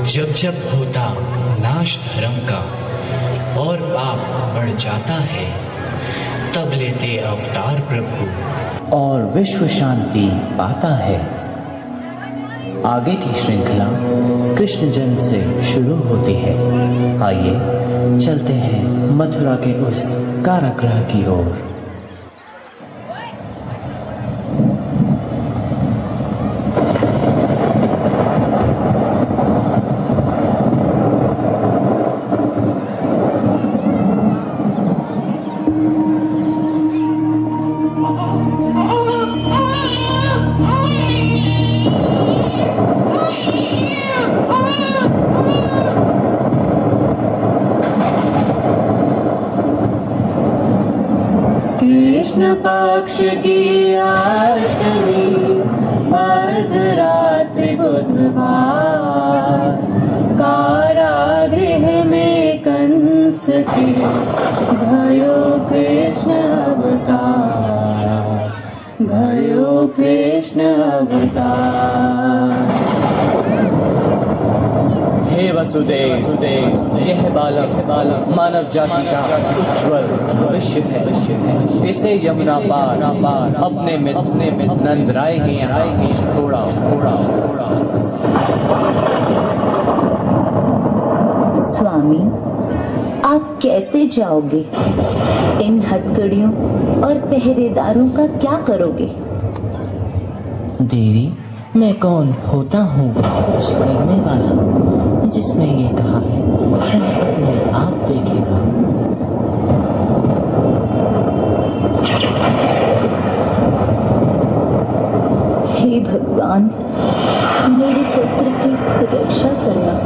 जब जब होता नाश धर्म का और पाप बढ़ जाता है, तब लेते अवतार प्रभु और विश्व शांति पाता है। आगे की श्रृंखला कृष्ण जन्म से शुरू होती है। आइए चलते हैं मथुरा के उस कारागृह की ओर। कृष्ण पक्ष की अष्टमी अर्धरात्रि बुधवार, कारागृह में कंस के भयो कृष्ण अवतार, भयो कृष्ण अवतार। हे वसुदेव, यह बालक मानव जाति का उज्ज्वल भविष्य है। इसे यमुना पार अपने मित्र नंद राय के यहाँ छोड़ा। स्वामी, आप कैसे जाओगे? इन हथकड़ियों और पहरेदारों का क्या करोगे? देवी, मैं कौन होता हूँ कुछ करने वाला? जिसने ये कहा है वह अपने आप देखेगा। हे भगवान, मेरे पुत्र की रक्षा करना।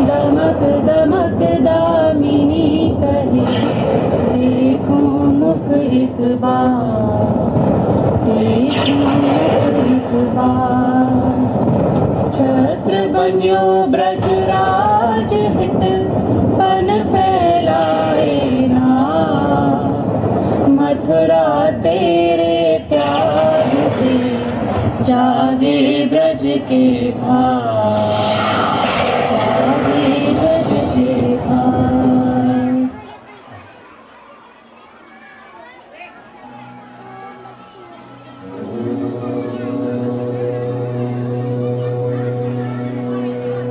दमक दमक दामिनी कहे, देखूं मुख एक बार, देखूं मुख एक बार। छत्र बन्यो ब्रजराज हित, फन फैलाए ना, मथुरा तेरे त्याग से जागे ब्रज के भार, जागे ब्रज के भार।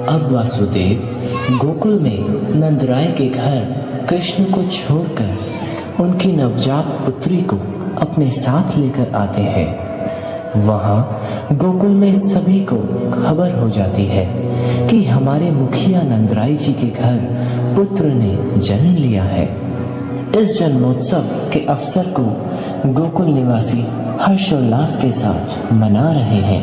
अब वासुदेव गोकुल में नंदराय के घर कृष्ण को छोड़कर उनकी नवजात पुत्री को अपने साथ लेकर आते हैं। वहां गोकुल में सभी को खबर हो जाती है कि हमारे मुखिया नंदराय जी के घर पुत्र ने जन्म लिया है। इस जन्मोत्सव के अवसर को गोकुल निवासी हर्षोल्लास के साथ मना रहे हैं।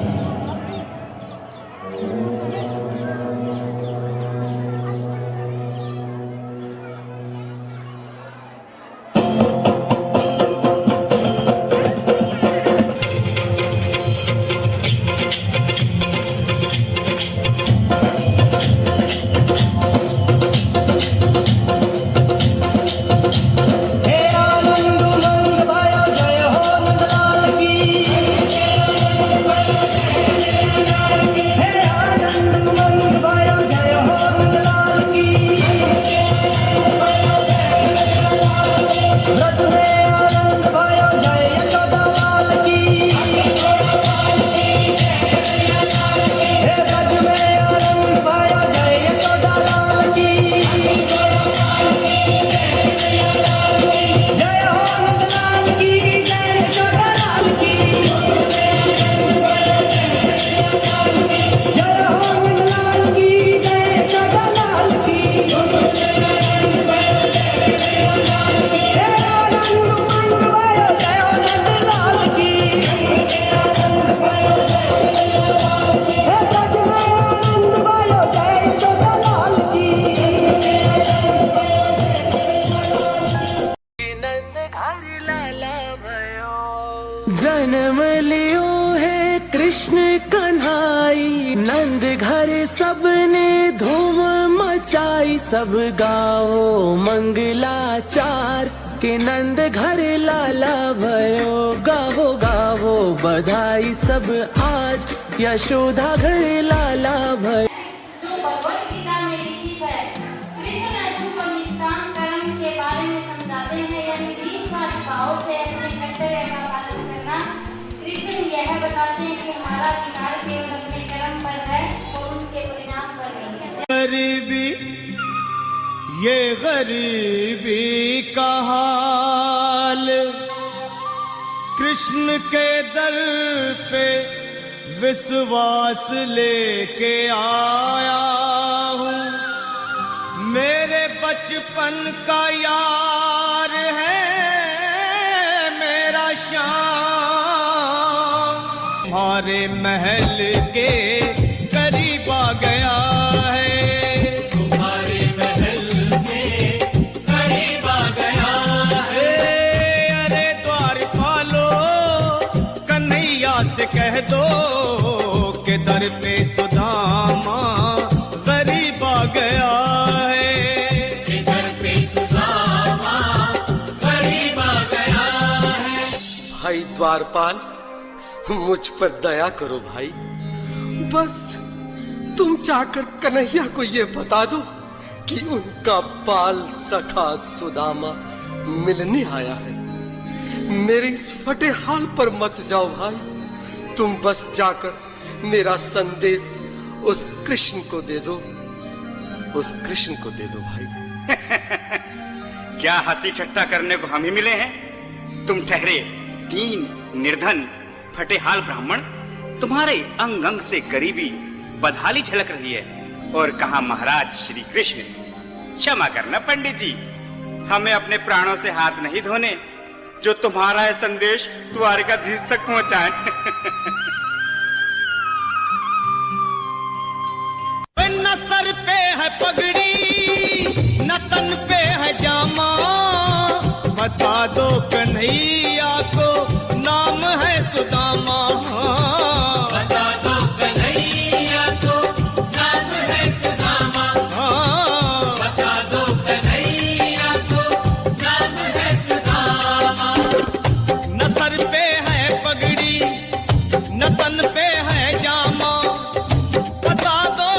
कृष्ण कन्हाई, नंद घर सबने धूम मचाई। सब गाओ मंगलाचार के नंद घर लाला भयो। गावो गावो बधाई सब आज, यशोदा घर लाला भयो। जो भगवत गीता में लिखित है, कृष्ण अर्जुन को निष्काम कर्म के बारे में समझाते हैं, यानी निस्वार्थ भाव से अपने कर्तव्य का पालन करना। कृष्ण यह बताते हैं कि हमारा अधिकार केवल अपने कर्म पर है और उसके परिणाम पर नहीं है। गरीबी, ये गरीबी का हाल, कृष्ण के दर पे विश्वास लेके आया हूँ। मेरे बचपन का यार है मेरा श्याम, हमारे महल के करीब आ गया है। तुम्हारे महल में करीब आ गया है। अरे द्वारपालो कन्हैया से कह दो के दर पे सुदामा गरीब आ गया है। के दर पे सुदामा गरीब आ गया है। भाई द्वारपाल, मुझ पर दया करो भाई। बस तुम जाकर कन्हैया को ये बता दो कि उनका बाल सखा सुदामा मिलने आया है। मेरे इस फटे हाल पर मत जाओ भाई। तुम बस जाकर मेरा संदेश उस कृष्ण को दे दो, उस कृष्ण को दे दो भाई। क्या हंसी ठट्टा करने को हम ही मिले हैं? तुम ठहरे दीन निर्धन फटेहाल ब्राह्मण, तुम्हारे अंग अंग से गरीबी बदहाली झलक रही है। और कहा महाराज श्री कृष्ण। क्षमा करना पंडित जी, हमें अपने प्राणों से हाथ नहीं धोने जो तुम्हारा यह संदेश द्वारकाधीश तक पहुंचाए। न सर पे है पगड़ी, न तन पे है जामा, बता दो कन्हैया को नाम है सुदामा। बता दो कन्हैया को नाम है सुदामा। बता दो कन्हैया को नाम है सुदामा। न सर पे है पगड़ी, न तन पे है जामा, बता दो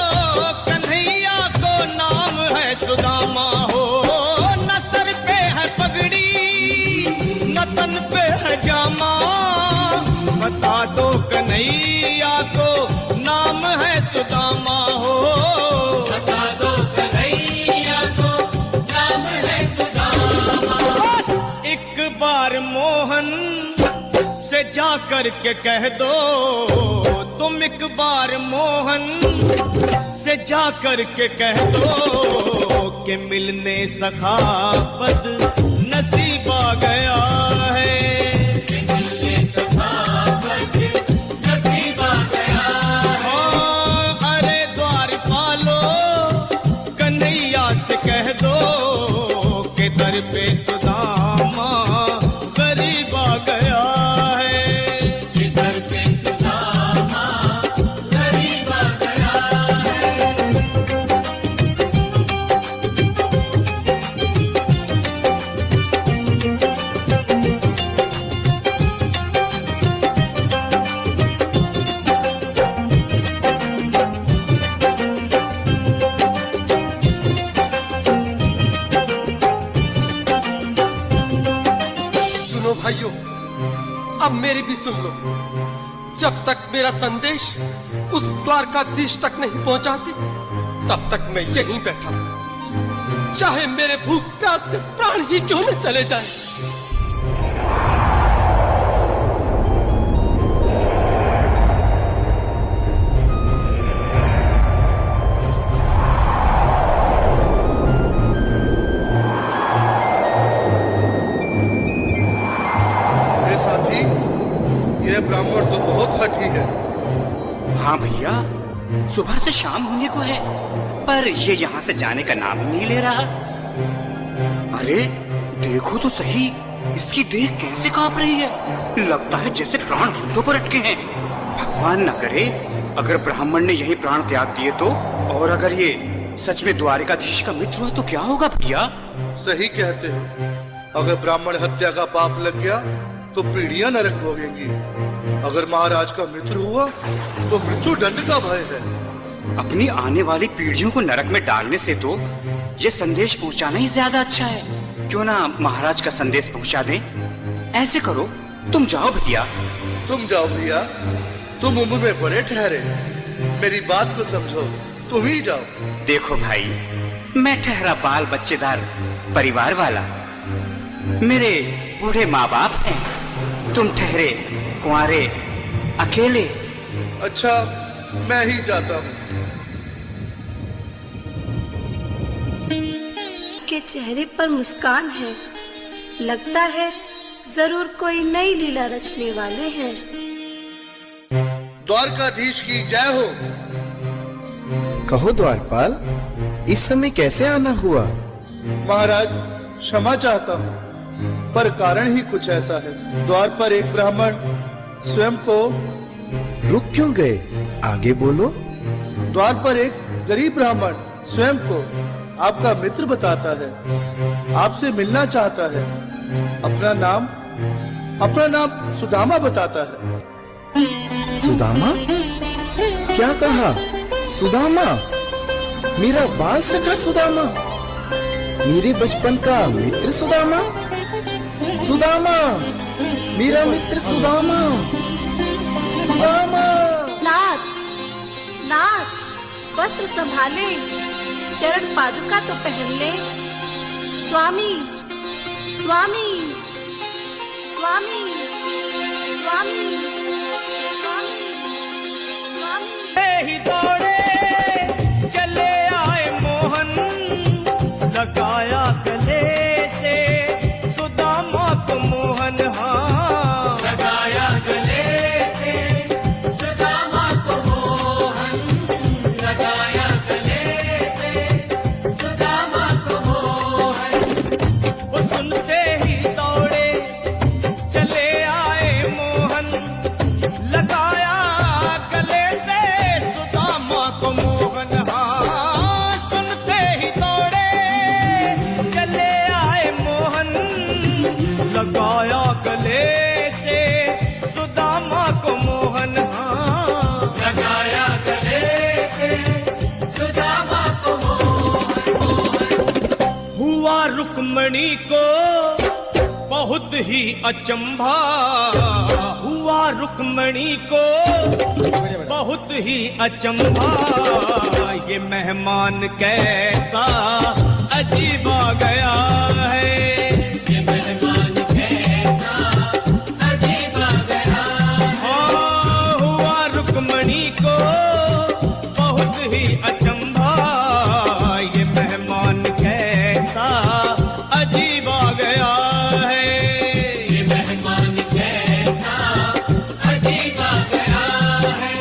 कन्हैया को नाम है सुदामा। हो न सर पे है पगड़ी, न तन पे है जामा, बता दो कन्हैया को नाम है सुदामा। हो बता दो कन्हैया को नाम है सुदामा। बस एक बार मोहन से जा कर के कह दो, तुम एक बार मोहन से जा कर के कह दो कि मिलने सखा बद नसीब आ गया है। मिलने सखा बद नसीब आ गया है। अरे द्वारपालो कन्हैया से कह दो कि दर पे सुदामा गरीब आ गया है। कि दर पे सुदामा गरीब आ गया है। सुनो भाइयों, अब मेरी भी सुन लो। जब तक मेरा संदेश उस द्वारकाधीश तक नहीं पहुंचाती, तब तक मैं यहीं बैठा हूं। चाहे मेरे भूख प्यास से प्राण ही क्यों न चले जाए। ये ब्राह्मण तो बहुत हठी है। हाँ भैया, सुबह से शाम होने को है, पर ये यहाँ से जाने का नाम ही नहीं ले रहा। अरे देखो तो सही, इसकी देह कैसे कांप रही है। लगता है जैसे प्राण होठों पर अटके हैं। भगवान न करे अगर ब्राह्मण ने यही प्राण त्याग दिए तो, और अगर ये सच में द्वारिकाधीश का मित्र हुआ तो क्या होगा भैया? सही कहते हो। अगर ब्राह्मण हत्या का पाप लग गया तो पीढ़ियां नरक भोगेंगी। अगर महाराज का मित्र हुआ तो मृत्यु दंड का भय है। अपनी आने वाली पीढ़ियों को नरक में डालने से तो ये संदेश पहुंचाना ही ज्यादा अच्छा है। क्यों ना महाराज का संदेश पहुंचा दें? ऐसे करो, तुम जाओ भैया। तुम जाओ भैया, तुम उम्र में बड़े ठहरे, मेरी बात को समझो, तुम ही जाओ। देखो भाई, मैं ठहरा बाल बच्चेदार परिवार वाला, मेरे बूढ़े माँ बाप हैं, तुम ठहरे कुंवारे अकेले। अच्छा, मैं ही जाता हूँ। के चेहरे पर मुस्कान है, लगता है जरूर कोई नई लीला रचने वाले हैं। द्वारकाधीश की जय हो। कहो द्वारपाल, इस समय कैसे आना हुआ? महाराज, क्षमा चाहता हूँ, पर कारण ही कुछ ऐसा है। द्वार पर एक ब्राह्मण स्वयं को। रुक क्यों गए? आगे बोलो। द्वार पर एक गरीब ब्राह्मण स्वयं को आपका मित्र बताता है, आपसे मिलना चाहता है। अपना नाम सुदामा बताता है। सुदामा? क्या कहा? सुदामा? मेरा बाल सखा सुदामा? मेरे बचपन का मित्र सुदामा? सुदामा, मेरा मित्र सुदामा। सुदामा। नाथ, नाथ, वस्त्र संभाले, चरण पादुका तो पहन ले। स्वामी, स्वामी, स्वामी, स्वामी, स्वामी, स्वामी। ही दौड़े चले आए मोहन, लगाया गले से सुदामा को मोहन। हाँ, लगाया गले से सुदामा को मोहन, लगाया गले से सुदामा को मोहन। वो सुनते ही दौड़े चले आए मोहन, लगाया गले से सुदामा को मोहन। हाँ, सुनते ही दौड़े चले आए मोहन, लगाया गले से सुदामा को मोहन। हाँ, लगाया गले से सुदामा को मोहन। हुआ रुक्मणी को बहुत ही अचंभा, हुआ रुक्मणी को बहुत ही अचंभा। ये मेहमान कैसा अजीब आ गया है, ये मेहमान कैसा अजीब आ गया है। हाँ, हुआ रुक्मणी को बहुत ही अचंभा, ये मेहमान कैसा अजीब आ गया है, ये मेहमान कैसा अजीब आ गया है।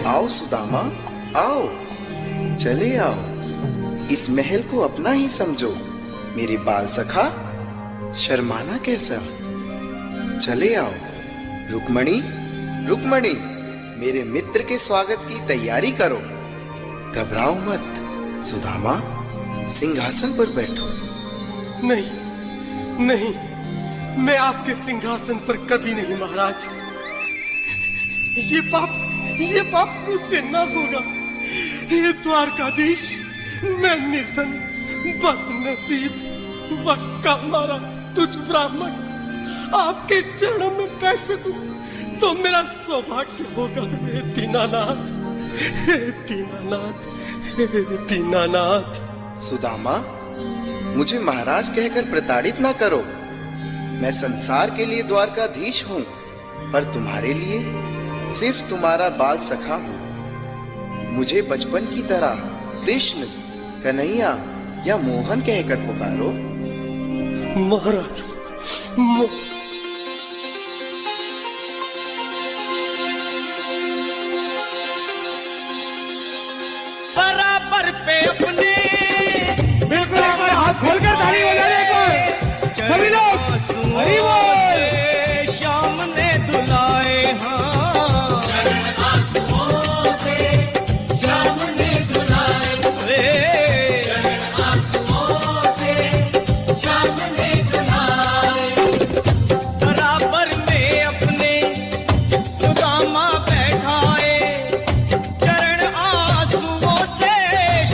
आओ सुदामा, आओ, चले आओ। इस महल को अपना ही समझो। मेरे बाल सखा, शर्माना कैसा? चले आओ। रुक्मणी, रुक्मणी, मेरे मित्र के स्वागत की तैयारी करो। घबराओ मत। सुदामा, सिंहासन पर बैठो। नहीं, नहीं, मैं आपके सिंहासन पर कभी नहीं महाराज। ये पाप मुझसे ना होगा। हे द्वारकाधीश, मैं निर्धन, बदनसीब, बक्का मारा तुझ ब्राह्मण आपके चरणों में बैठ सकूं तो मेरा सौभाग्य होगा। हे दीनानाथ, हे दीनानाथ, हे दीनानाथ। सुदामा, मुझे महाराज कहकर प्रताड़ित ना करो। मैं संसार के लिए द्वारकाधीश हूँ, पर तुम्हारे लिए सिर्फ तुम्हारा बाल सखा हूँ। मुझे बचपन की तरह कृष्ण, कन्हैया, या मोहन कहकर पुकारो। महाराज बराबर पे अपने बिल्कुल हाथ खोलकर ताली बजाने को सभी लोग हरि बोल। श्याम ने दुलाए श्याम ने दुलाए श्याम ने दुलाए। बराबर में अपने सुदामा बैठाए चरण आंसुओं से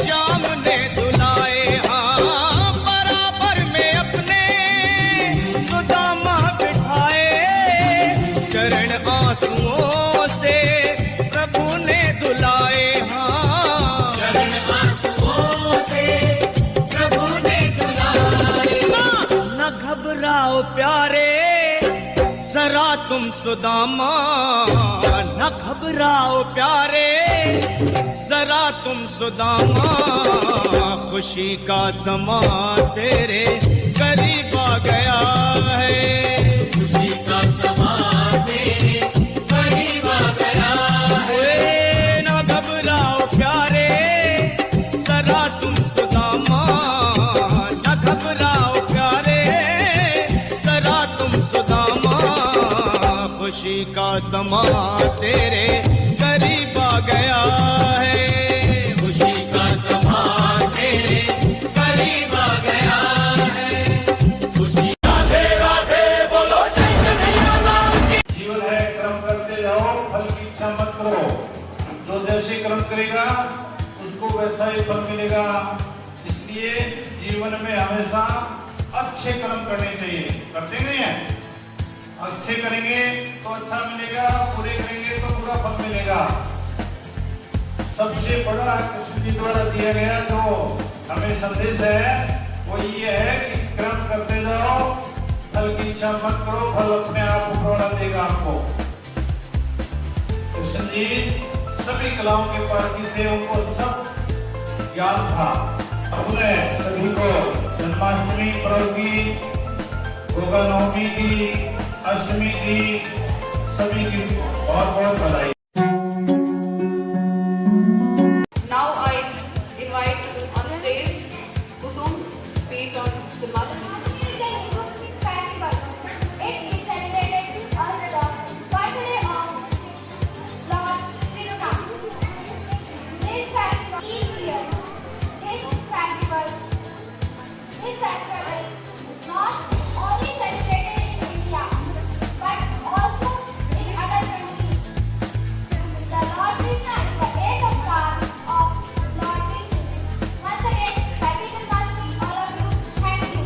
श्याम ने दुलाए। बराबर में अपने सुदामा बिठाए चरण आंसुओं से प्रभु ने दुलाए। चरण आंसुओं से प्रभु ने दुलाए। न घबराओ प्यारे जरा तुम सुदामा, न घबराओ प्यारे जरा तुम सुदामा। खुशी का समा तेरे करीब आ गया है। खुशी का समा तेरे करीब आ गया है। न घबराओ प्यारे जरा तुम सुदामा, न घबराओ प्यारे जरा तुम सुदामा। खुशी का समा तेरे करीब आ गया है। खुशी का समा तेरे करीब आ गया है। खुशी राधे राधे बोलो जय कन्हैया लाल की। जीवन है, कर्म करते जाओ, फल की इच्छा मत करो। जो जैसे कर्म करेगा उसको वैसा ही फल मिलेगा। इसलिए जीवन में हमेशा अच्छे कर्म करने चाहिए। करते नहीं है? अच्छे करेंगे तो अच्छा मिलेगा, बुरे करेंगे तो बुरा फल मिलेगा। सबसे बड़ा कृष्ण जी द्वारा दिया गया जो हमें संदेश है वो ये है कि कर्म करते जाओ, फल की इच्छा मत करो, फल अपने आप ऊपर देगा आपको। कृष्ण जी सभी कलाओं के पारंगत थे, उनको सब ज्ञान था। उन्होंने सभी को जन्माष्टमी पर्व की, गोगा नवमी की, अष्टमी की, सभी की बहुत बहुत बधाई। Now I invite on stage Kusum speech on Janmashtami. It is celebrated on the birthday of Lord Krishna. This festival each year. This festival is not only celebrated in India but also in other countries. The Lord Krishna is the eighth avatar of Lord Vishnu. Once again, happy Janmashtami, all of you. Thank you.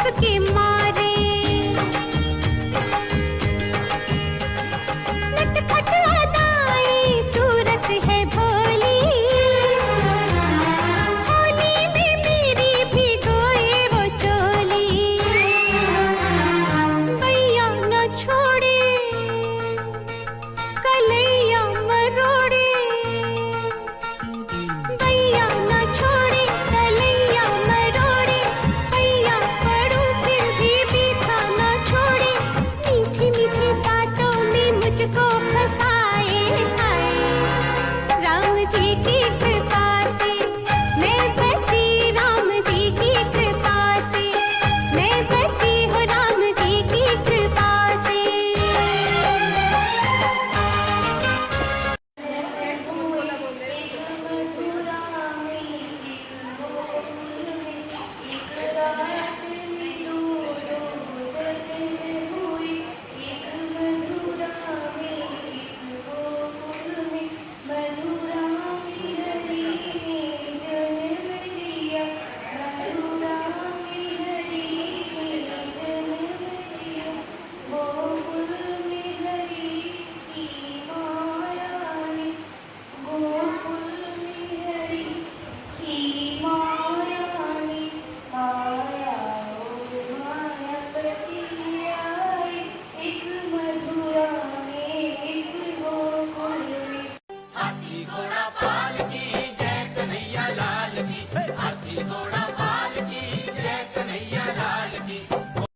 बर्फ के मार